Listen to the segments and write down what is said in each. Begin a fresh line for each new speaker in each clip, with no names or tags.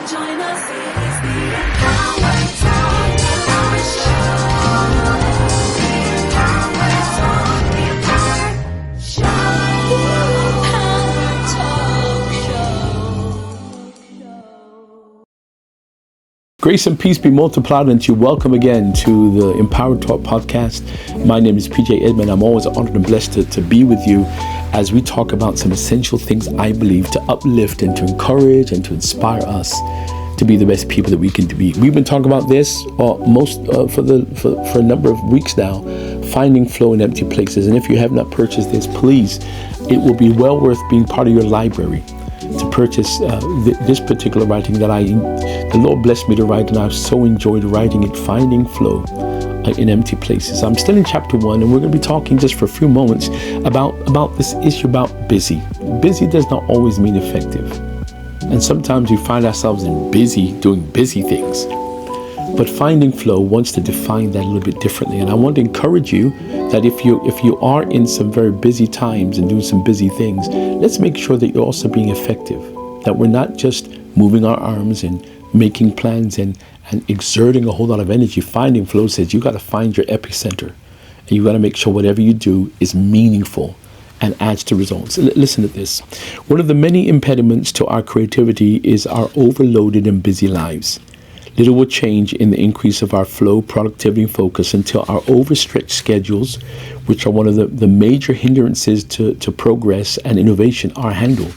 Join us, it's the Empower Talk, Empower Show. The Empower Talk, the Empower Show.
Grace and peace be multiplied unto you. Welcome again to the EmpowerTalk podcast. My name is PJ Edmond. I'm always honored and blessed to be with you as we talk about some essential things I believe to uplift and to encourage and to inspire us to be the best people that we can be. We've been talking about this for a number of weeks now, finding flow in empty places. And if you have not purchased this, please, it will be well worth being part of your library to purchase this particular writing that the Lord blessed me to write, and I've so enjoyed writing it, Finding Flow in Empty Places. I'm still in chapter 1, and we're going to be talking just for a few moments about this issue about busy. Busy does not always mean effective. And sometimes we find ourselves doing busy things. But Finding Flow wants to define that a little bit differently. And I want to encourage you that if you are in some very busy times and doing some busy things, let's make sure that you're also being effective. That we're not just moving our arms and making plans and exerting a whole lot of energy. Finding Flow says you got to find your epicenter. And you got to make sure whatever you do is meaningful and adds to results. Listen to this. One of the many impediments to our creativity is our overloaded and busy lives. Little will change in the increase of our flow, productivity, and focus until our overstretched schedules, which are one of the major hindrances to progress and innovation, are handled.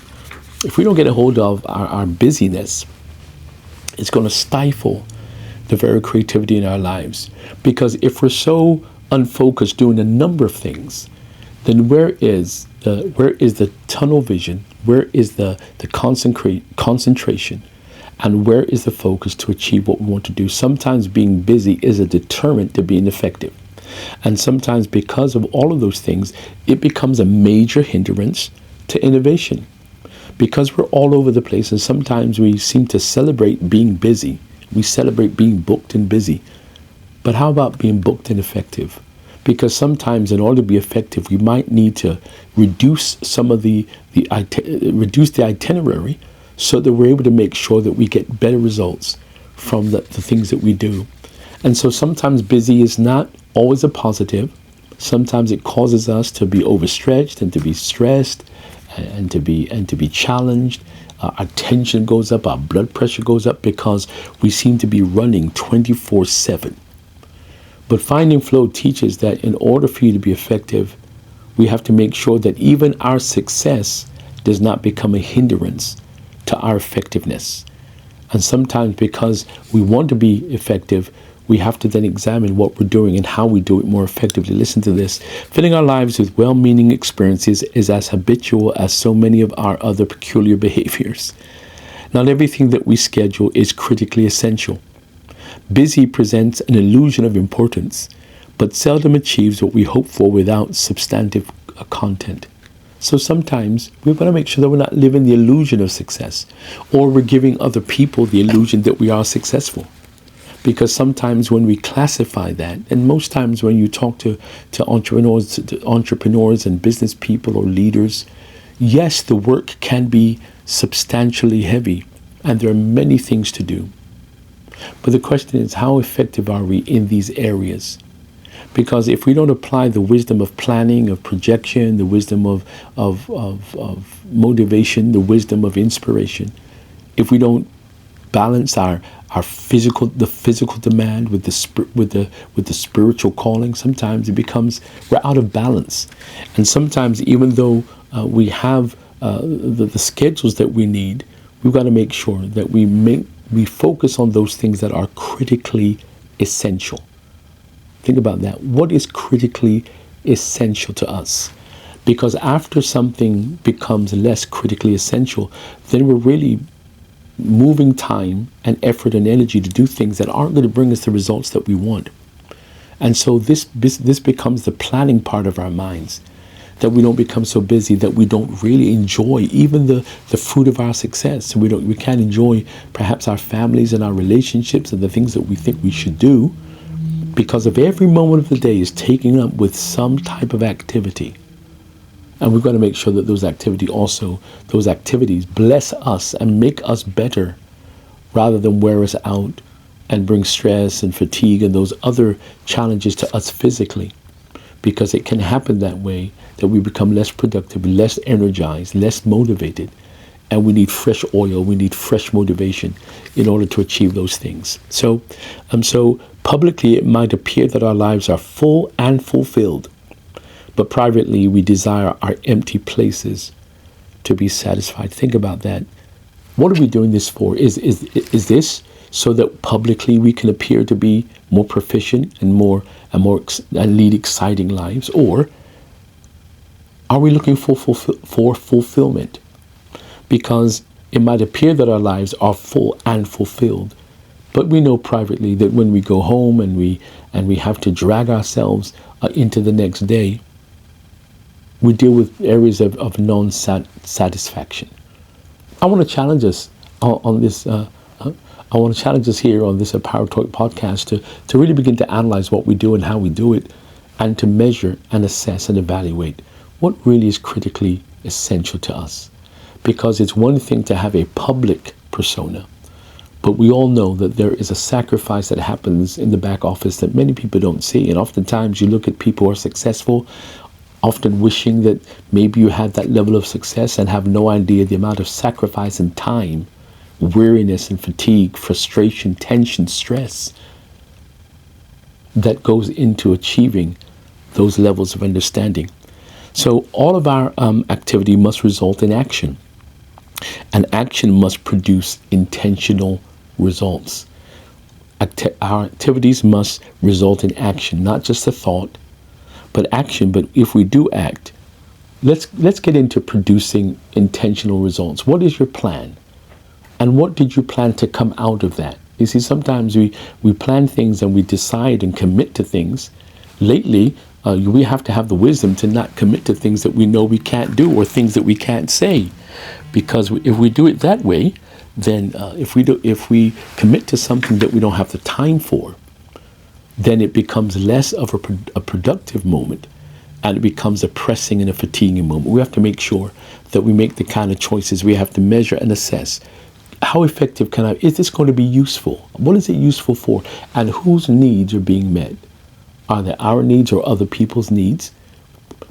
If we don't get a hold of our busyness, it's going to stifle the very creativity in our lives. Because if we're so unfocused doing a number of things, then where is the tunnel vision? Where is the concentration? And where is the focus to achieve what we want to do? Sometimes being busy is a deterrent to being effective. And sometimes because of all of those things, it becomes a major hindrance to innovation. Because we're all over the place, and sometimes we seem to celebrate being busy. We celebrate being booked and busy. But how about being booked and effective? Because sometimes in order to be effective, we might need to reduce some of the itinerary, so that we're able to make sure that we get better results from the things that we do. And so sometimes busy is not always a positive. Sometimes it causes us to be overstretched and to be stressed and to be challenged. Our tension goes up, our blood pressure goes up, because we seem to be running 24/7. But Finding Flow teaches that in order for you to be effective, we have to make sure that even our success does not become a hindrance to our effectiveness. And sometimes because we want to be effective, we have to then examine what we're doing and how we do it more effectively. Listen to this. Filling our lives with well-meaning experiences is as habitual as so many of our other peculiar behaviors. Not everything that we schedule is critically essential. Busy presents an illusion of importance, but seldom achieves what we hope for without substantive content. So sometimes we've got to make sure that we're not living the illusion of success, or we're giving other people the illusion that we are successful. Because sometimes when we classify that, and most times when you talk to entrepreneurs and business people or leaders, yes, the work can be substantially heavy, and there are many things to do. But the question is, how effective are we in these areas? Because if we don't apply the wisdom of planning, of projection, the wisdom of motivation, the wisdom of inspiration, if we don't balance our physical demand with the spiritual calling, sometimes it becomes, we're out of balance. And sometimes even though we have the schedules that we need, we've got to make sure that we focus on those things that are critically essential. Think about that. What is critically essential to us? Because after something becomes less critically essential, then we're really moving time and effort and energy to do things that aren't going to bring us the results that we want. And so this becomes the planning part of our minds, that we don't become so busy that we don't really enjoy even the fruit of our success. We can't enjoy perhaps our families and our relationships and the things that we think we should do, because of every moment of the day is taken up with some type of activity. And we've got to make sure that those activities bless us and make us better rather than wear us out and bring stress and fatigue and those other challenges to us physically. Because it can happen that way, that we become less productive, less energized, less motivated, and we need fresh oil, we need fresh motivation in order to achieve those things. So publicly it might appear that our lives are full and fulfilled, but privately we desire our empty places to be satisfied. Think about that. What are we doing this for? Is this so that publicly we can appear to be more proficient and lead exciting lives, or are we looking for fulfillment? Because it might appear that our lives are full and fulfilled, but we know privately that when we go home and we have to drag ourselves into the next day, we deal with areas of non-satisfaction. I want to challenge us on this. I want to challenge us here on this EmpowerTalk podcast to really begin to analyze what we do and how we do it, and to measure and assess and evaluate what really is critically essential to us. Because it's one thing to have a public persona, but we all know that there is a sacrifice that happens in the back office that many people don't see. And oftentimes you look at people who are successful, often wishing that maybe you had that level of success, and have no idea the amount of sacrifice and time, weariness and fatigue, frustration, tension, stress that goes into achieving those levels of understanding. So all of our activity must result in action, and action must produce intentional results. Our activities must result in action, not just a thought, but action. But if we do act, let's get into producing intentional results. What is your plan? And what did you plan to come out of that? You see, sometimes we plan things and we decide and commit to things. Lately, we have to have the wisdom to not commit to things that we know we can't do, or things that we can't say. Because if we do it that way, then if we commit to something that we don't have the time for, then it becomes less of a productive moment, and it becomes a pressing and a fatiguing moment. We have to make sure that we make the kind of choices. We have to measure and assess. How effective is this going to be useful? What is it useful for? And whose needs are being met? Are they our needs or other people's needs?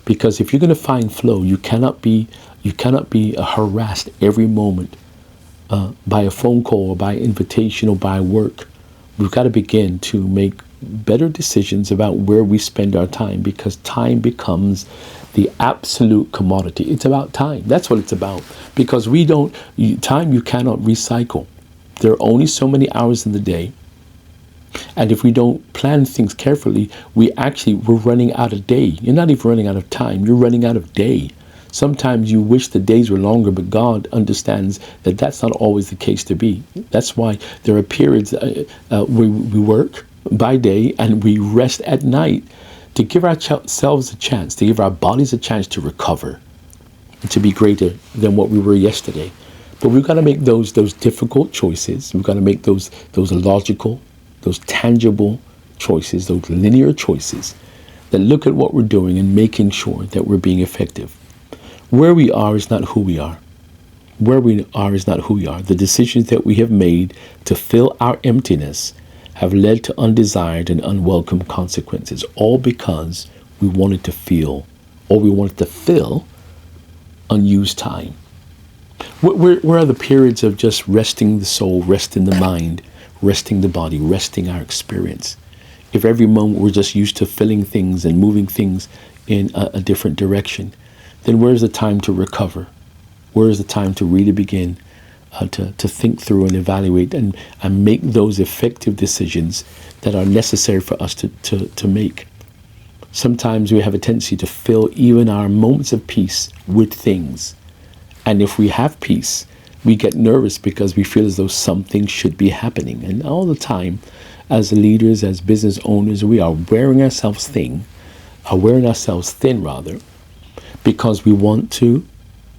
Because if you're going to find flow, you cannot be harassed every moment by a phone call or by invitation or by work. We've got to begin to make better decisions about where we spend our time, because time becomes the absolute commodity. It's about time. That's what it's about. Because time you cannot recycle. There are only so many hours in the day. And if we don't plan things carefully, we're running out of day. You're not even running out of time. You're running out of day. Sometimes you wish the days were longer, but God understands that that's not always the case to be. That's why there are periods where we work by day and we rest at night, to give ourselves a chance, to give our bodies a chance to recover, to be greater than what we were yesterday. But we've got to make those difficult choices. We've got to make those logical, those tangible choices, those linear choices that look at what we're doing and making sure that we're being effective. Where we are is not who we are. Where we are is not who we are. The decisions that we have made to fill our emptiness have led to undesired and unwelcome consequences, all because we wanted to fill unused time. Where are the periods of just resting the soul, resting the mind, resting the body, resting our experience? If every moment we're just used to filling things and moving things in a different direction, then where's the time to recover? Where is the time to really begin to think through and evaluate and make those effective decisions that are necessary for us to make? Sometimes we have a tendency to fill even our moments of peace with things. And if we have peace, we get nervous because we feel as though something should be happening. And all the time, as leaders, as business owners, we are wearing ourselves thin, because we want to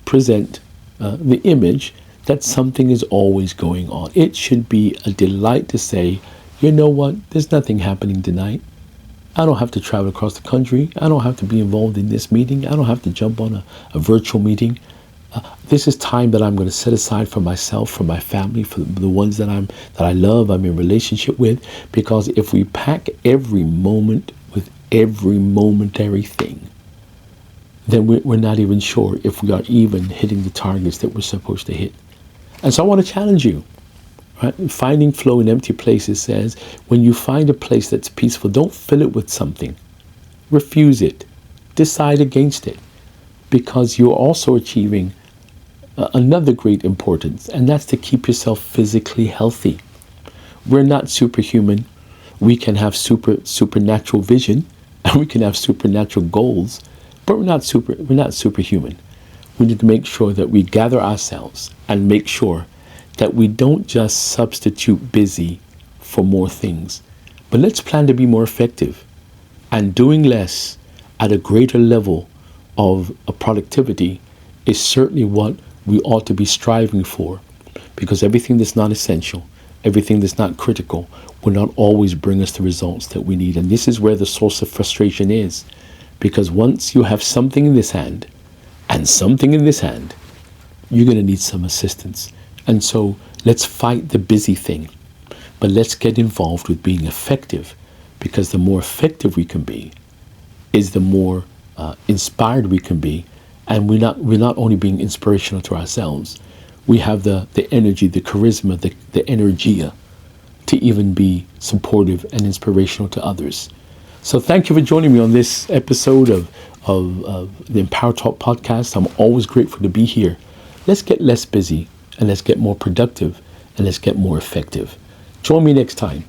present the image that something is always going on. It should be a delight to say, you know what, there's nothing happening tonight. I don't have to travel across the country. I don't have to be involved in this meeting. I don't have to jump on a virtual meeting. This is time that I'm going to set aside for myself, for my family, for the ones that I love, I'm in relationship with. Because if we pack every moment with every momentary thing, then we're not even sure if we are even hitting the targets that we're supposed to hit. And so I want to challenge you. Right? Finding flow in empty places says, when you find a place that's peaceful, don't fill it with something. Refuse it. Decide against it. Because you're also achieving another great importance, and that's to keep yourself physically healthy. We're not superhuman. We can have supernatural vision, and we can have supernatural goals, but we're not superhuman. We need to make sure that we gather ourselves and make sure that we don't just substitute busy for more things, but let's plan to be more effective. And doing less at a greater level of productivity is certainly what we ought to be striving for, because everything that's not essential, everything that's not critical, will not always bring us the results that we need. And this is where the source of frustration is, because once you have something in this hand and something in this hand, you're going to need some assistance. And so let's fight the busy thing, but let's get involved with being effective, because the more effective we can be is the more inspired we can be. And we're not only being inspirational to ourselves, we have the energy, the charisma, the energia to even be supportive and inspirational to others. So thank you for joining me on this episode of the EmpowerTalk podcast. I'm always grateful to be here. Let's get less busy, and let's get more productive, and let's get more effective. Join me next time